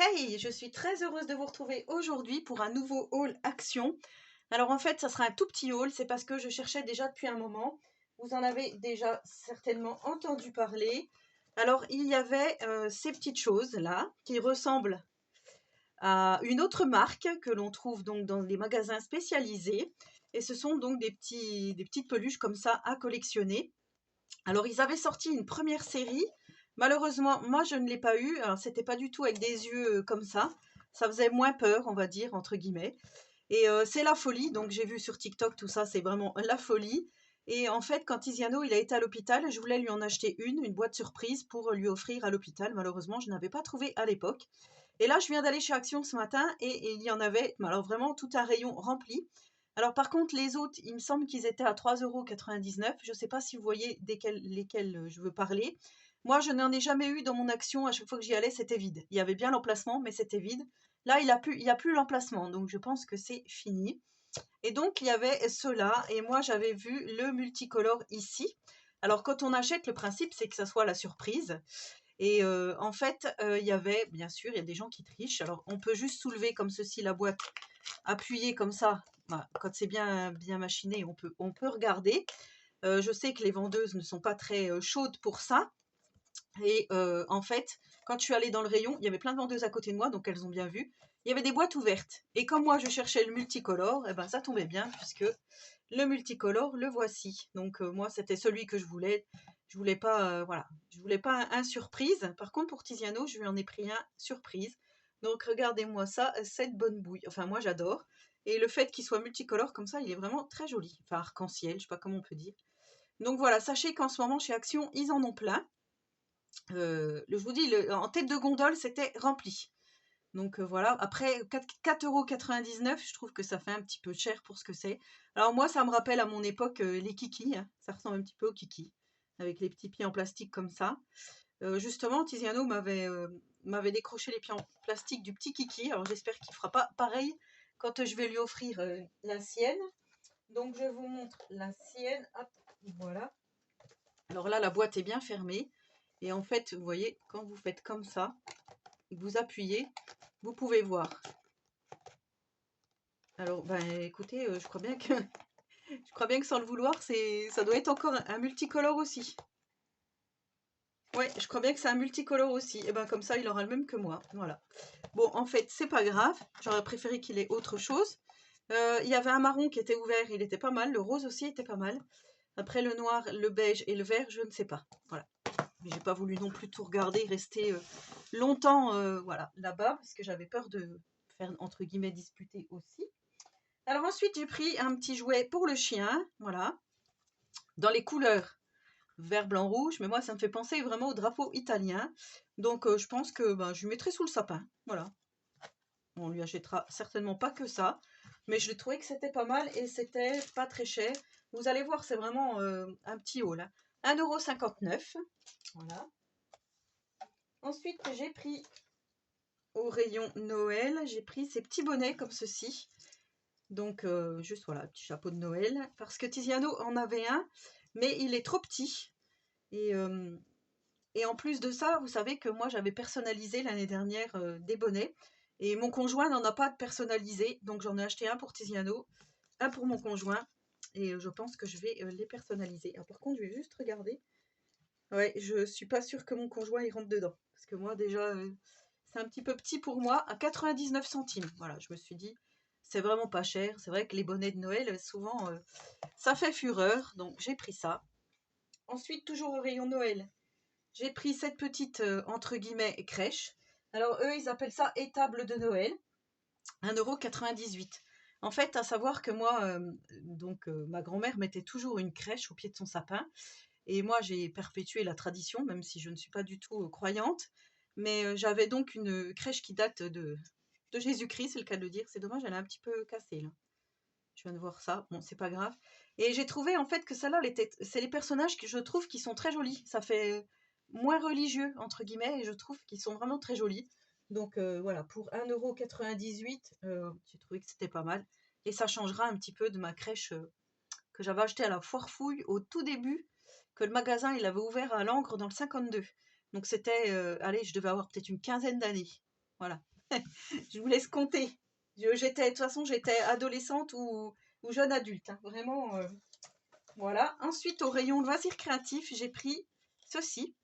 Hey, je suis très heureuse de vous retrouver aujourd'hui pour un nouveau haul action. Alors en fait, ça sera un tout petit haul, c'est parce que je cherchais déjà depuis un moment. Vous en avez déjà certainement entendu parler. Alors il y avait ces petites choses là qui ressemblent à une autre marque que l'on trouve donc dans les magasins spécialisés. Et ce sont donc des petites peluches comme ça à collectionner. Alors ils avaient sorti une première série. Malheureusement, moi je ne l'ai pas eu. Alors c'était pas du tout avec des yeux comme ça. Ça faisait moins peur, on va dire, entre guillemets. Et c'est la folie. Donc j'ai vu sur TikTok tout ça, c'est vraiment la folie. Et en fait, quand Tiziano il a été à l'hôpital, je voulais lui en acheter une boîte surprise pour lui offrir à l'hôpital. Malheureusement, je n'avais pas trouvé à l'époque. Et là, je viens d'aller chez Action ce matin et il y en avait, mais alors vraiment tout un rayon rempli. Alors par contre, les autres, il me semble qu'ils étaient à 3,99 €. Je ne sais pas si vous voyez lesquels je veux parler. Moi, je n'en ai jamais eu dans mon Action. À chaque fois que j'y allais, c'était vide. Il y avait bien l'emplacement, mais c'était vide. Là, il y a plus l'emplacement, donc je pense que c'est fini. Et donc, il y avait ceux-là, et moi, j'avais vu le multicolore ici. Alors, quand on achète, le principe, c'est que ça soit la surprise. Et en fait, il y avait, bien sûr, il y a des gens qui trichent. Alors, on peut juste soulever comme ceci la boîte, appuyer comme ça. Voilà, quand c'est bien machiné, on peut regarder. Je sais que les vendeuses ne sont pas très chaudes pour ça. Et en fait, quand je suis allée dans le rayon, il y avait plein de vendeuses à côté de moi, donc elles ont bien vu. Il y avait des boîtes ouvertes. Et comme moi, je cherchais le multicolore, et ben ça tombait bien, puisque le multicolore, le voici. Donc moi, c'était celui que je voulais. Je voulais pas, voilà, je voulais pas un surprise. Par contre, pour Tiziano, je lui en ai pris un surprise. Donc regardez-moi ça, cette bonne bouille. Enfin, moi, j'adore. Et le fait qu'il soit multicolore comme ça, il est vraiment très joli. Enfin, arc-en-ciel, je sais pas comment on peut dire. Donc voilà, sachez qu'en ce moment, chez Action, ils en ont plein. Je vous dis, en tête de gondole, c'était rempli. Donc voilà, après 4,99 €, je trouve que ça fait un petit peu cher pour ce que c'est. Alors moi, ça me rappelle à mon époque les kikis, hein. Ça ressemble un petit peu aux kikis, avec les petits pieds en plastique comme ça. Justement, Tiziano m'avait décroché les pieds en plastique du petit kiki, alors j'espère qu'il fera pas pareil quand je vais lui offrir la sienne. Donc je vous montre la sienne, hop, voilà. Alors là, la boîte est bien fermée. Et en fait, vous voyez, quand vous faites comme ça, et que vous appuyez, vous pouvez voir. Alors, ben écoutez, je crois bien que je crois bien que sans le vouloir, ça doit être encore un multicolore aussi. Ouais, je crois bien que c'est un multicolore aussi. Et ben comme ça, il aura le même que moi. Voilà. Bon, en fait, c'est pas grave. J'aurais préféré qu'il ait autre chose. Il y avait un marron qui était ouvert, il était pas mal. Le rose aussi était pas mal. Après le noir, le beige et le vert, je ne sais pas. Voilà. Mais j'ai pas voulu non plus tout regarder, rester longtemps voilà, là-bas, parce que j'avais peur de faire entre guillemets disputer aussi. Alors ensuite, j'ai pris un petit jouet pour le chien, voilà, dans les couleurs vert, blanc, rouge, mais moi ça me fait penser vraiment au drapeau italien. Donc je pense que ben, je lui mettrai sous le sapin, voilà. On lui achètera certainement pas que ça, mais je trouvais que c'était pas mal et c'était pas très cher. Vous allez voir, c'est vraiment un petit haul, hein. 1,59 €, voilà. Ensuite, j'ai pris au rayon Noël, j'ai pris ces petits bonnets comme ceci. Donc, juste voilà, petit chapeau de Noël. Parce que Tiziano en avait un, mais il est trop petit. Et, et en plus de ça, vous savez que moi, j'avais personnalisé l'année dernière des bonnets. Et mon conjoint n'en a pas de personnalisé. Donc, j'en ai acheté un pour Tiziano, un pour mon conjoint. Et je pense que je vais les personnaliser. Alors, par contre, je vais juste regarder. Ouais, je suis pas sûre que mon conjoint il rentre dedans. Parce que moi, déjà, c'est un petit peu petit pour moi, à 99 centimes. Voilà, je me suis dit, c'est vraiment pas cher. C'est vrai que les bonnets de Noël, souvent, ça fait fureur. Donc, j'ai pris ça. Ensuite, toujours au rayon Noël, j'ai pris cette petite, entre guillemets, crèche. Alors, eux, ils appellent ça étable de Noël. 1,98 €. En fait, à savoir que moi, donc, ma grand-mère mettait toujours une crèche au pied de son sapin. Et moi, j'ai perpétué la tradition, même si je ne suis pas du tout croyante. Mais j'avais donc une crèche qui date de Jésus-Christ, c'est le cas de le dire. C'est dommage, elle est un petit peu cassée là. Je viens de voir ça. Bon, c'est pas grave. Et j'ai trouvé en fait que celle-là, c'est les personnages que je trouve qui sont très jolis. Ça fait moins religieux, entre guillemets, et je trouve qu'ils sont vraiment très jolis. Donc voilà, pour 1,98 €, j'ai trouvé que c'était pas mal. Et ça changera un petit peu de ma crèche que j'avais achetée à la Foire Fouille au tout début, que le magasin il avait ouvert à Langres dans le 52. Donc c'était, allez, je devais avoir peut-être une quinzaine d'années. Voilà. Je vous laisse compter. De toute façon, j'étais adolescente ou jeune adulte, hein, vraiment. Voilà. Ensuite, au rayon loisirs créatifs, j'ai pris ceci.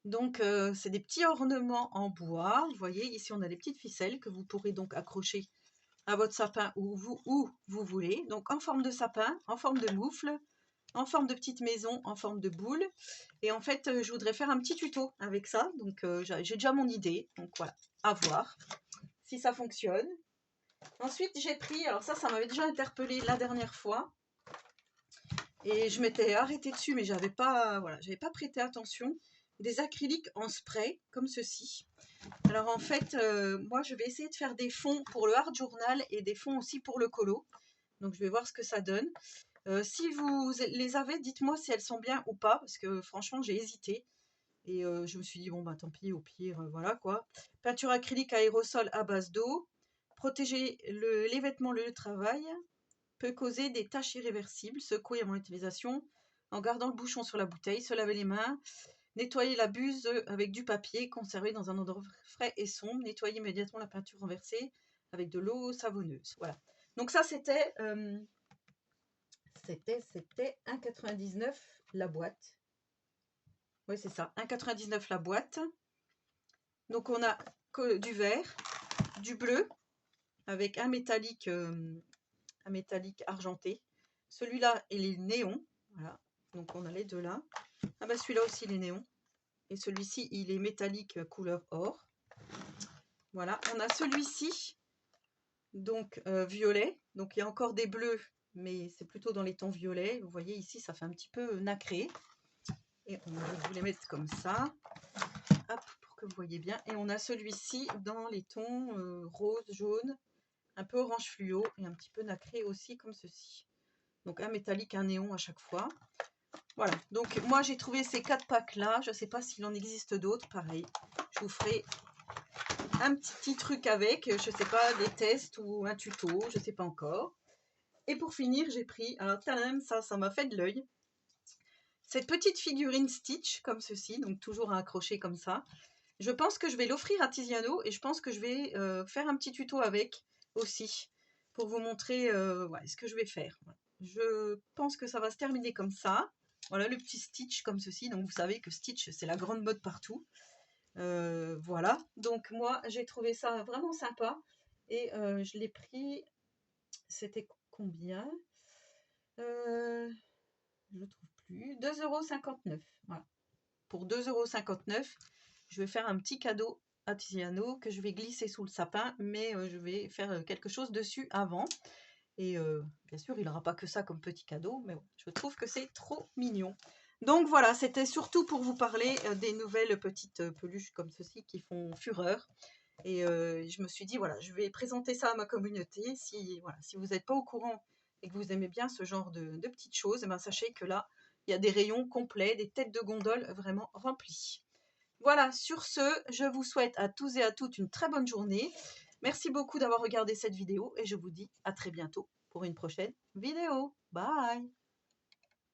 Donc, c'est des petits ornements en bois. Vous voyez, ici, on a des petites ficelles que vous pourrez donc accrocher à votre sapin où vous voulez. Donc, en forme de sapin, en forme de moufle, en forme de petite maison, en forme de boule. Et en fait, je voudrais faire un petit tuto avec ça. Donc, j'ai déjà mon idée. Donc, voilà, à voir si ça fonctionne. Ensuite, j'ai pris, alors ça m'avait déjà interpellé la dernière fois. Et je m'étais arrêtée dessus, mais j'avais pas prêté attention. Des acryliques en spray, comme ceci. Alors en fait, moi je vais essayer de faire des fonds pour le Art Journal et des fonds aussi pour le colo. Donc je vais voir ce que ça donne. Si vous les avez, dites-moi si elles sont bien ou pas, parce que franchement j'ai hésité. Et je me suis dit, bon bah tant pis, au pire, voilà quoi. Peinture acrylique aérosol à base d'eau. Protéger les vêtements, le travail. Peut causer des taches irréversibles. Secouer avant l'utilisation. En gardant le bouchon sur la bouteille. Se laver les mains. Nettoyer la buse avec du papier, conserver dans un endroit frais et sombre. Nettoyer immédiatement la peinture renversée avec de l'eau savonneuse. Voilà. Donc ça, c'était 1,99 la boîte. Oui, c'est ça, 1,99 la boîte. Donc on a du vert, du bleu, avec un métallique argenté. Celui-là, il est néon. Voilà. Donc on a les deux là. Ah bah celui-là aussi, il est néon. Et celui-ci, il est métallique couleur or. Voilà, on a celui-ci, donc violet. Donc il y a encore des bleus, mais c'est plutôt dans les tons violets. Vous voyez ici, ça fait un petit peu nacré. Et on va vous les mettre comme ça. Hop, pour que vous voyez bien. Et on a celui-ci dans les tons rose, jaune, un peu orange fluo et un petit peu nacré aussi comme ceci. Donc un métallique, un néon à chaque fois. Voilà, donc moi j'ai trouvé ces 4 packs là. Je ne sais pas s'il en existe d'autres, pareil. Je vous ferai un petit truc avec, je sais pas, des tests ou un tuto, je sais pas encore. Et pour finir, j'ai pris, alors ça m'a fait de l'œil, cette petite figurine Stitch comme ceci, donc toujours à accrocher comme ça. Je pense que je vais l'offrir à Tiziano et je pense que je vais faire un petit tuto avec aussi pour vous montrer ce que je vais faire. Je pense que ça va se terminer comme ça. Voilà le petit Stitch comme ceci, donc vous savez que Stitch c'est la grande mode partout. Voilà, donc moi j'ai trouvé ça vraiment sympa et je l'ai pris, c'était combien je ne trouve plus, 2,59 €. Voilà. Pour 2,59 €, je vais faire un petit cadeau à Tiziano que je vais glisser sous le sapin, mais je vais faire quelque chose dessus avant. Et bien sûr, il n'aura pas que ça comme petit cadeau, mais je trouve que c'est trop mignon. Donc voilà, c'était surtout pour vous parler des nouvelles petites peluches comme ceci qui font fureur. Et je me suis dit, voilà, je vais présenter ça à ma communauté. Si vous n'êtes pas au courant et que vous aimez bien ce genre de petites choses, eh ben, sachez que là, il y a des rayons complets, des têtes de gondole vraiment remplies. Voilà, sur ce, je vous souhaite à tous et à toutes une très bonne journée. Merci beaucoup d'avoir regardé cette vidéo et je vous dis à très bientôt pour une prochaine vidéo. Bye!